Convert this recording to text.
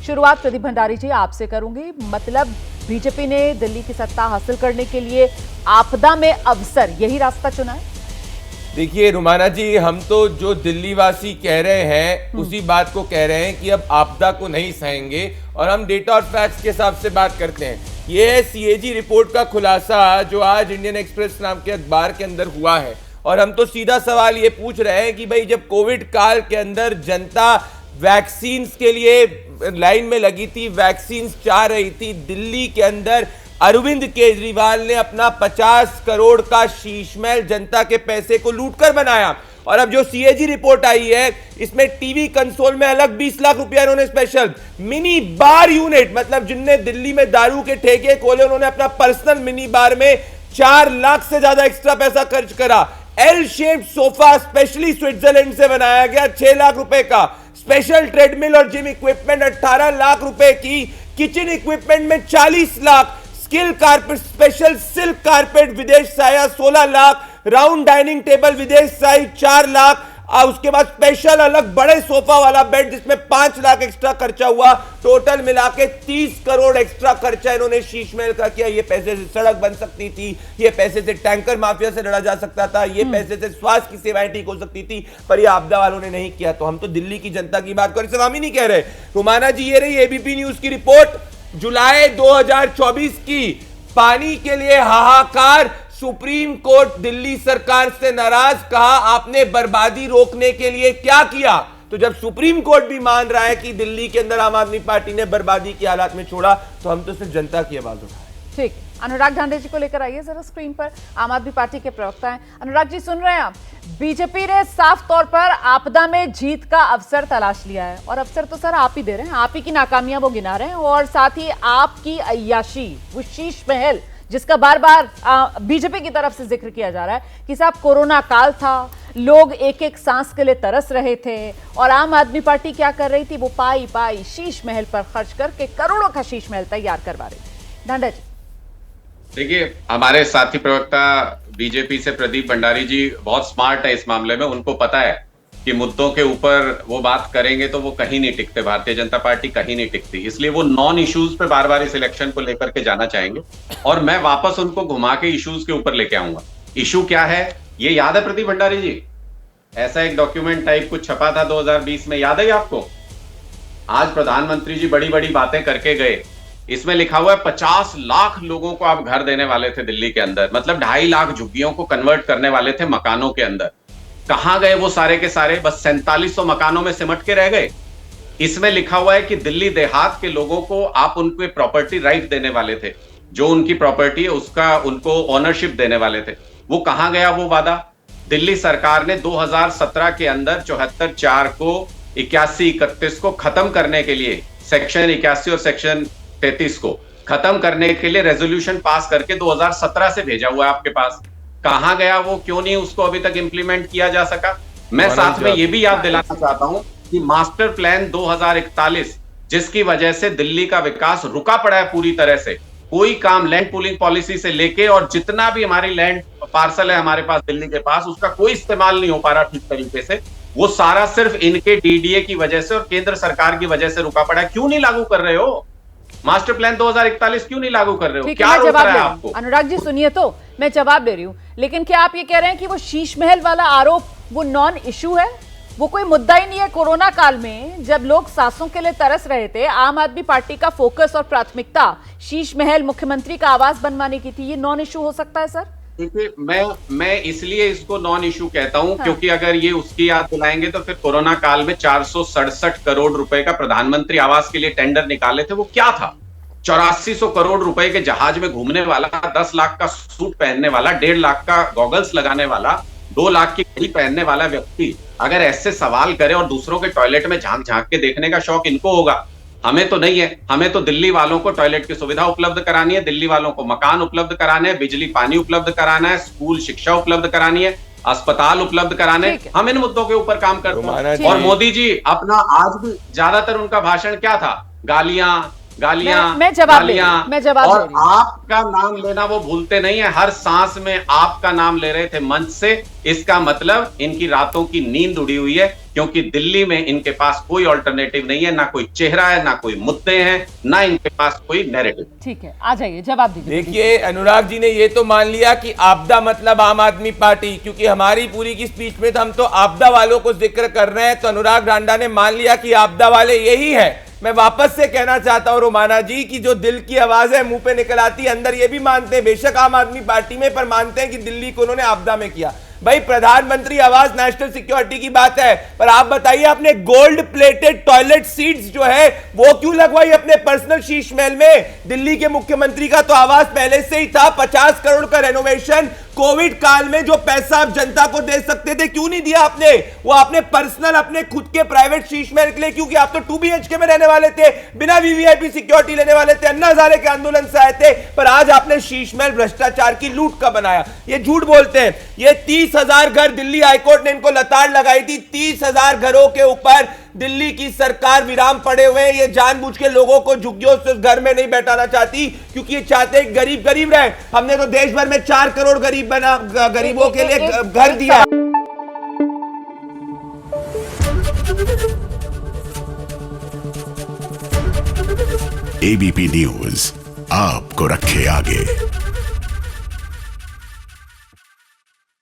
शुरुआत प्रदीप भंडारी जी आपसे करूंगी। मतलब बीजेपी ने दिल्ली की सत्ता हासिल करने के लिए आपदा में अवसर, यही रास्ता चुना है? देखिए रुमाना जी, हम तो जो दिल्ली वासी कह रहे हैं उसी बात को कह रहे हैं कि अब आपदा को नहीं सहेंगे, और हम डेटा और फैक्ट्स के हिसाब से बात करते हैं। ये है सीएजी रिपोर्ट का खुलासा जो आज इंडियन एक्सप्रेस नाम के अखबार के अंदर हुआ है। और हम तो सीधा सवाल ये पूछ रहे हैं कि भाई जब कोविड काल के अंदर जनता वैक्सीन के लिए लाइन में लगी थी, वैक्सीन चाह रही थी, दिल्ली के अंदर अरविंद केजरीवाल ने अपना 50 करोड़ का शीशमहल जनता के पैसे को लूटकर बनाया। और अब जो सीएजी रिपोर्ट आई है इसमें टीवी कंसोल में अलग 20 लाख रुपया इन्होंने स्पेशल मिनी बार यूनिट, मतलब जिनने दिल्ली में दारू के ठेके खोले उन्होंने अपना पर्सनल मिनी बार में 4 लाख से ज्यादा एक्स्ट्रा पैसा खर्च करा। L shape sofa specially Switzerland से बनाया गया 6 लाख रुपए का, स्पेशल ट्रेडमिल और जिम इक्विपमेंट 18 लाख रुपए की, किचन इक्विपमेंट में 40 lakh, skill carpet special silk carpet विदेश से आया 16 लाख, राउंड डाइनिंग टेबल विदेश से आई 4 लाख, और उसके बाद स्पेशल अलग बड़े सोफा वाला बेड जिसमें 5 लाख एक्स्ट्रा खर्चा हुआ। टोटल मिला के 30 करोड़ एक्स्ट्रा खर्चा इन्होंने शीशमहल का किया। ये पैसे से सड़क बन सकती थी, ये पैसे से टैंकर माफिया से लड़ा जा सकता था, ये पैसे से स्वास्थ्य की सेवाएं ठीक हो सकती थी, पर ये आपदा वालों ने नहीं किया। तो हम तो दिल्ली की जनता की बात करें, सिर्फ हम ही नहीं कह रहे। रुमाना जी, ये रही एबीपी न्यूज की रिपोर्ट जुलाई 2024 की। पानी के लिए हाहाकार, सुप्रीम कोर्ट दिल्ली सरकार से नाराज, कहा आपने बर्बादी रोकने के लिए क्या किया। तो जब सुप्रीम कोर्ट भी मान रहा है कि दिल्ली के अंदर आम आदमी पार्टी ने बर्बादी की हालात में छोड़ा, तो हम तो सिर्फ जनता की आवाज उठाए। ठीक, अनुराग ढांडे जी को लेकर आइए जरा स्क्रीन पर, आम आदमी पार्टी के प्रवक्ता हैं। अनुराग जी, सुन रहे हैं आप, बीजेपी ने साफ तौर पर आपदा में जीत का अवसर तलाश लिया है, और अवसर तो सर आप ही दे रहे हैं, आप ही की नाकामियां वो गिना रहे हैं, और साथ ही आपकी अय्याशी, वो शीशमहल जिसका बार बार बीजेपी की तरफ से जिक्र किया जा रहा है कि साहब कोरोना काल था, लोग एक एक सांस के लिए तरस रहे थे, और आम आदमी पार्टी क्या कर रही थी, वो पाई पाई शीशमहल पर खर्च करके करोड़ों का शीशमहल तैयार करवा रही थी। ढांडा जी, देखिए, हमारे साथी प्रवक्ता बीजेपी से प्रदीप भंडारी जी बहुत स्मार्ट है इस मामले में। उनको पता है कि मुद्दों के ऊपर वो बात करेंगे तो वो कहीं नहीं टिकते, भारतीय जनता पार्टी कहीं नहीं टिकती, इसलिए वो नॉन इश्यूज पे बार बार इस इलेक्शन को लेकर के जाना चाहेंगे, और मैं वापस उनको घुमा के इश्यूज के ऊपर लेके आऊंगा। इशू क्या है ये याद है प्रदीप भंडारी जी? ऐसा एक डॉक्यूमेंट टाइप कुछ छपा था 2020 में, याद है आपको? आज प्रधानमंत्री जी बड़ी बड़ी बातें करके गए, इसमें लिखा हुआ है 50 लाख लोगों को आप घर देने वाले थे दिल्ली के अंदर, मतलब 2.5 लाख झुग्गियों को कन्वर्ट करने वाले थे मकानों के अंदर। कहां गए वो सारे के सारे? बस 4700 मकानों में सिमट के रह गए। इसमें लिखा हुआ है कि दिल्ली देहात के लोगों को आप उनको प्रॉपर्टी राइट देने वाले थे, जो उनकी प्रॉपर्टी है उसका उनको ओनरशिप देने वाले थे। वो कहां गया वो वादा? दिल्ली सरकार ने 2017 के अंदर 74(4) को 81-31 को खत्म करने के लिए, सेक्शन 81 और सेक्शन 33 को खत्म करने के लिए रेजोल्यूशन पास करके 2017 से भेजा हुआ है आपके पास। कहां गया वो? क्यों नहीं उसको अभी तक इंप्लीमेंट किया जा सका? मैं साथ में ये भी याद दिलाना चाहता हूं कि मास्टर प्लान 2041, जिसकी वजह से दिल्ली का विकास रुका पड़ा है पूरी तरह से, कोई काम लैंड पूलिंग पॉलिसी से लेके और जितना भी हमारी लैंड पार्सल है हमारे पास दिल्ली के पास, उसका कोई इस्तेमाल नहीं हो पा रहा ठीक तरीके से। वो सारा सिर्फ इनके डीडीए की वजह से और केंद्र सरकार की वजह से रुका पड़ा है। क्यों नहीं लागू कर रहे हो मास्टर प्लान 2041? क्यों नहीं लागू कर रहे हो? क्या रोक रहा है आपको? अनुराग जी सुनिए, तो मैं जवाब दे रही हूं, लेकिन क्या आप ये कह रहे हैं कि वो शीशमहल वाला आरोप वो नॉन इशू है, वो कोई मुद्दा ही नहीं है? कोरोना काल में जब लोग सांसों के लिए तरस रहे थे, आम आदमी पार्टी का फोकस और प्राथमिकता शीशमहल मुख्यमंत्री का आवास बनवाने की थी, ये नॉन इशू हो सकता है सर? देखिए, मैं इसलिए इसको नॉन इशू कहता हूं क्योंकि अगर ये उसकी याद दिलाएंगे तो फिर कोरोना काल में 467 करोड़ रुपए का प्रधानमंत्री आवास के लिए टेंडर निकाले थे। वो क्या था? 8400 करोड़ रुपए के जहाज में घूमने वाला, 10 लाख का सूट पहनने वाला, 1.5 लाख का गॉगल्स लगाने वाला, 2 लाख की घड़ी पहनने वाला व्यक्ति अगर ऐसे सवाल करे और दूसरों के टॉयलेट में झांक झांक के देखने का शौक इनको होगा, हमें तो नहीं है। हमें तो दिल्ली वालों को टॉयलेट की सुविधा उपलब्ध करानी है, दिल्ली वालों को मकान उपलब्ध कराने हैं, बिजली पानी उपलब्ध कराना है, स्कूल शिक्षा उपलब्ध करानी है, अस्पताल उपलब्ध कराने। हम इन मुद्दों के ऊपर काम करते हैं। और मोदी जी अपना आज भी ज्यादातर उनका भाषण क्या था? गालियां, गालियां, मैं जवाब दे और रही हूं। आपका नाम लेना वो भूलते नहीं है। हर सांस में आपका नाम ले रहे थे मंच से। इसका मतलब इनकी रातों की नींद उड़ी हुई है, क्योंकि दिल्ली में इनके पास कोई ऑल्टरनेटिव नहीं है, ना कोई चेहरा है, ना कोई मुद्दे हैं, ना इनके पास कोई नैरेटिव। ठीक है, आ जाइए, जवाब दीजिए। देखिए, अनुराग जी ने ये तो मान लिया कि आपदा मतलब आम आदमी पार्टी, क्योंकि हमारी पूरी की स्पीच में तो हम तो आपदा वालों को जिक्र कर रहे हैं, तो अनुराग रांडा ने मान लिया कि आपदा वाले यही है। मैं वापस से कहना चाहता हूं रोमाना जी की जो दिल की आवाज है मुंह पे निकल आती है, अंदर ये भी मानते हैं बेशक आम आदमी पार्टी में, पर मानते हैं कि दिल्ली को उन्होंने आपदा में किया। भाई प्रधानमंत्री आवास नेशनल सिक्योरिटी की बात है, पर आप बताइए आपने गोल्ड प्लेटेड टॉयलेट सीट्स जो है वो क्यों लगवाई अपने पर्सनल शीश महल में? दिल्ली के मुख्यमंत्री का तो आवास पहले से ही था, 50 करोड़ का रेनोवेशन कोविड काल में जो पैसा आप जनता को दे सकते थे क्यों नहीं दिया आपने? वो आपने पर्सनल अपने खुद के प्राइवेट शीश महल के लिए, क्योंकि आप तो 2 BHK में रहने वाले थे, बिना वीवीआईपी सिक्योरिटी लेने वाले थे, अन्ना हजारे के आंदोलन से आए थे, पर आज आपने शीश महल भ्रष्टाचार की लूट का बनाया। ये झूठ बोलते हैं। ये 30,000 घर दिल्ली हाईकोर्ट ने इनको लताड़ लगाई थी, 30,000 घरों के ऊपर दिल्ली की सरकार विराम पड़े हुए हैं। ये जानबूझ के लोगों को झुग्गियों से घर में नहीं बैठाना चाहती, क्योंकि ये चाहते हैं गरीब गरीब रहे। हमने तो देश भर में 4 करोड़ गरीबों के लिए घर दिया। एबीपी न्यूज आपको रखे आगे।